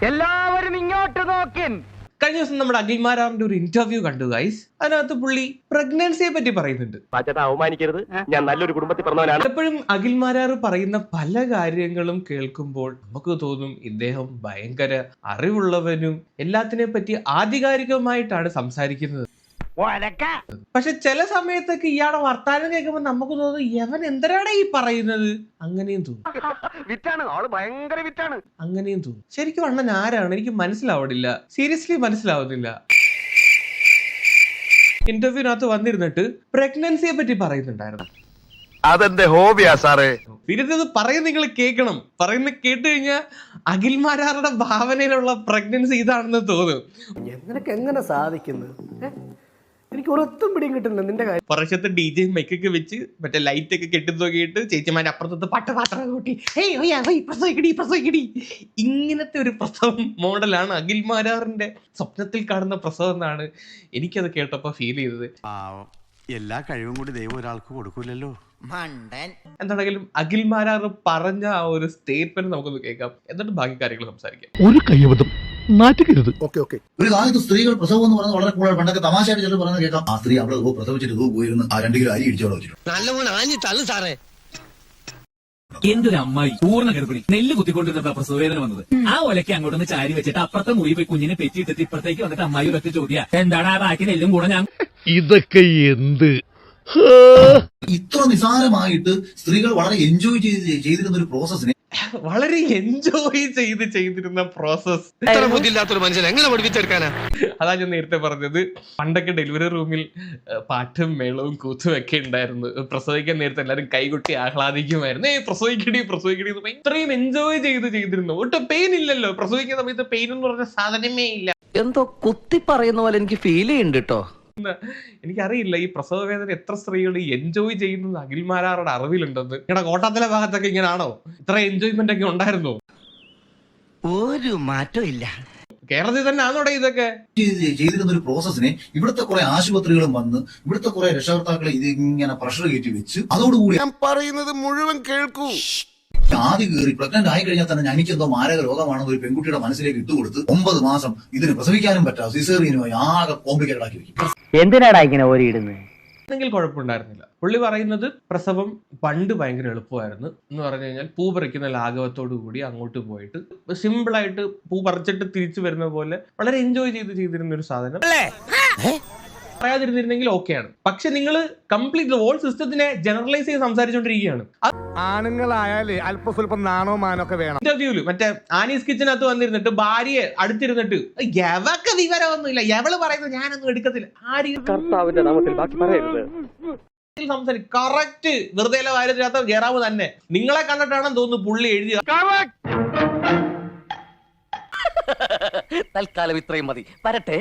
എല്ലാവരും ഇങ്ങോട്ട് നോക്കിൻ. കഴിഞ്ഞ ദിവസം നമ്മുടെ അഖിൽമാരാറിന്റെ ഒരു ഇന്റർവ്യൂ കണ്ടു ഗൈസ്. അതിനകത്ത് പുള്ളി പ്രഗ്നൻസിയെ പറ്റി പറയുന്നുണ്ട്. അവമാനിക്കരുത്, ഞാൻ നല്ലൊരു കുടുംബത്തിൽ പറഞ്ഞവനാണ്. എപ്പോഴും അഖിൽമാരാർ പറയുന്ന പല കാര്യങ്ങളും കേൾക്കുമ്പോൾ നമുക്ക് തോന്നും ഇദ്ദേഹം ഭയങ്കര അറിവുള്ളവനും എല്ലാത്തിനെ പറ്റി ആധികാരികമായിട്ടാണ് സംസാരിക്കുന്നത്. പക്ഷെ ചില സമയത്തൊക്കെ ഇയാളെ വർത്താനം കേൾക്കുമ്പോൾ നമുക്ക് തോന്നും യവൻ എന്തരാണ് ഈ പറയുന്നത്, അങ്ങനെയും തോന്നും. അങ്ങനെയും തോന്നും. ശരിക്കും അണ്ണൻ ആരാണ് എനിക്ക് മനസ്സിലാവണില്ല, സീരിയസ്ലി മനസ്സിലാവുന്നില്ല. ഇന്റർവ്യൂവിനകത്ത് വന്നിരുന്നിട്ട് പ്രഗ്നൻസിയെ പറ്റി പറയുന്നുണ്ടായിരുന്നു. അതെന്റെ ഹോബിയാ സാറേ. ഇത് പറയുന്നത് നിങ്ങൾ കേൾക്കണം. പറയുന്നത് കേട്ട് കഴിഞ്ഞാൽ അഖിൽമാരാറുടെ ഭാവനയിലുള്ള പ്രഗ്നൻസി ഇതാണെന്ന് തോന്നും. നിനക്ക് എങ്ങനെ സാധിക്കുന്നത്? എനിക്ക് ഒരൊത്തും പിടിയും കിട്ടുന്നില്ല നിന്റെ കാര്യം. പുറശത്ത് DJ മൈക്കൊക്കെ വെച്ച് മറ്റേ ലൈറ്റ് ഒക്കെ കെട്ടി നോക്കിയിട്ട് ചേച്ചിമാരുടെ അപ്പുറത്ത് പട്ടപാത്രം കൂട്ടി പ്രസവിക്കടി. ഇങ്ങനത്തെ ഒരു പ്രസവം മോഡലാണ് അഖിൽമാരാറിന്റെ സ്വപ്നത്തിൽ കാണുന്ന പ്രസവം എന്നാണ് എനിക്കത് കേട്ടപ്പോ ഫീൽ ചെയ്തത്. എല്ലാ കഴിവും കൂടി ദൈവം ഒരാൾക്ക് കൊടുക്കൂലല്ലോ. എന്താണെങ്കിലും അഖിൽമാരാർ പറഞ്ഞ ആ ഒരു സ്റ്റേറ്റ്മെന്റ് നമുക്കൊന്ന് കേൾക്കാം, എന്നിട്ട് ബാക്കി കാര്യങ്ങൾ സംസാരിക്കാം. ഒരു കയ്യബദ്ധം നാറ്റുകരുത്. ഒരു കാലത്ത് സ്ത്രീകൾ പ്രസവം എന്ന് പറയുന്നത് വളരെ കൂടുതൽ പണ്ടൊക്കെ തമാശയായിട്ട് ചിലർ പറയുന്നത് കേൾക്കാം. ആ സ്ത്രീ അവിടെ പ്രസവിച്ചിട്ട് പോയിരുന്നു ആ 2 കിലോ അരി ഇടിച്ചോടെ വെച്ചിട്ട്. എന്തൊരു അമ്മായി പൂർണ്ണ ഗർഭിണി നെല്ല് കുത്തിക്കൊണ്ടിരുന്ന പ്രസവവേദന വന്നത്. ആ ഒലയ്ക്ക് അങ്ങോട്ടൊന്ന് ചാരി വെച്ചിട്ട് അപ്പുറത്തെ മുറി പോയി കുഞ്ഞിനെ പെറ്റിട്ടിട്ട് ഇപ്പുറത്തേക്ക് വന്നിട്ട് അമ്മായി ഒരൊറ്റ ചോദ്യ, എന്താണ് ആ ബാക്കി നെല്ലും കൂടെ ഞാൻ. ഇതൊക്കെ എന്ത് ഇത്ര നിസാരമായിട്ട് സ്ത്രീകൾ വളരെ എൻജോയ് ചെയ്തിരുന്ന ഒരു പ്രോസസ്സിനെ വളരെ എൻജോയ് ചെയ്തിരുന്ന പ്രോസസ് ബുദ്ധിയില്ലാത്തൊരു മനുഷ്യൻ എങ്ങനെ പഠിപ്പിച്ചെടുക്കാനാ? അതാ ഞാൻ നേരത്തെ പറഞ്ഞത്. പണ്ടൊക്കെ ഡെലിവറി റൂമിൽ പാട്ടും മേളവും കൂത്തും ഒക്കെ ഉണ്ടായിരുന്നു. പ്രസവിക്കാൻ നേരത്തെ എല്ലാവരും കൈകൊട്ടി ആഹ്ലാദിക്കുമായിരുന്നു. പ്രസവിക്കടി ഇത്രയും എൻജോയ് ചെയ്തിരുന്നു. ഒട്ടും പെയിൻ ഇല്ലല്ലോ പ്രസവിക്കുന്ന സമയത്ത്. പെയിൻ എന്ന് പറഞ്ഞ സാധനമേ ഇല്ല. എന്തോ കുത്തി പറയുന്ന പോലെ എനിക്ക് ഫീൽ ചെയ്യുന്നുണ്ട് കേട്ടോ. എനിക്കറിയില്ല ഈ പ്രസവ വേദന എത്ര സ്ത്രീകൾ എൻജോയ് ചെയ്യുന്നത് അഖിൽമാരാറുടെ അറിവിലുണ്ടെന്ന്. നിങ്ങളുടെ കോട്ടത്തിലെ ഭാഗത്തൊക്കെ ഇങ്ങനാണോ? ഇത്ര എൻജോയ്മെന്റ് ഒക്കെ ഉണ്ടായിരുന്നോ? ഒരു മാറ്റം ഇല്ല. കേരളത്തിൽ തന്നെ ആണോടെ ഇതൊക്കെ ചെയ്തിരുന്ന ഒരു പ്രോസസ്സിനെ ഇവിടുത്തെ കുറെ ആശുപത്രികളും വന്ന് ഇവിടുത്തെ കുറെ രക്ഷകർത്താക്കളെ ഇതിങ്ങനെ പ്രഷർ കയറ്റി വെച്ച് അതോടുകൂടി ഞാൻ പറയുന്നത് മുഴുവൻ കേൾക്കൂ. ആദ്യം കയറി പ്രഗ്നന്റ് ആയി കഴിഞ്ഞാൽ തന്നെ എനിക്കെന്തോ മാരക രോഗമാണെന്ന് ഒരു പെൺകുട്ടിയുടെ മനസ്സിലേക്ക് ഇട്ടുകൊടുത്ത് 9 മാസം ഇതിന് പ്രസവിക്കാനും പറ്റാതെ സിസേറിയനുമായി ആകെ കോംപ്ലിക്കേറ്റഡ് ആക്കി വെക്കും. എന്തിനാടാ ഇങ്ങനെ ഓരിയിടുന്നത്? എങ്കിൽ കുഴപ്പമുണ്ടായിരുന്നില്ല. പുള്ളി പറയുന്നത് പ്രസവം പണ്ട് ഭയങ്കര എളുപ്പമായിരുന്നു എന്ന് പറഞ്ഞു കഴിഞ്ഞാൽ പൂ പറിക്കുന്ന ലാഘവത്തോടു കൂടി അങ്ങോട്ട് പോയിട്ട് സിമ്പിളായിട്ട് പൂ പറിച്ചിട്ട് തിരിച്ചു വരുന്ന പോലെ വളരെ എൻജോയ് ചെയ്തിരുന്ന ഒരു സാധനം. പറയാതിരുന്നിരുന്നെങ്കിൽ ഓക്കെയാണ്. പക്ഷെ നിങ്ങൾ കംപ്ലീറ്റ് ഹോൾ സിസ്റ്റത്തിനെ ജനറലൈസ് ചെയ്ത് സംസാരിച്ചുകൊണ്ടിരിക്കുകയാണ്. ആണുങ്ങളായാലേ അല്പ സ്വല്പം നാണോ മാനൊക്കെ വേണം. ഇന്റർവ്യൂല് മറ്റേ ആനീസ് കിച്ചനകത്ത് വന്നിരുന്നിട്ട് ഭാര്യയെ അടുത്തിരുന്നിട്ട് യവക്ക് വിവരമൊന്നുമില്ല, യവള് പറയുന്നത് ഞാനൊന്നും എടുക്കത്തില്ല. സംസാരിക്കും കറക്റ്റ്. വെറുതെ കാര്യത്തിനകത്ത് ജയറാമ് തന്നെ. നിങ്ങളെ കണ്ടിട്ടാണെന്ന് തോന്നുന്നു പുള്ളി എഴുതിയ. തൽക്കാലം ഇത്രയും മതി. വരട്ടെ.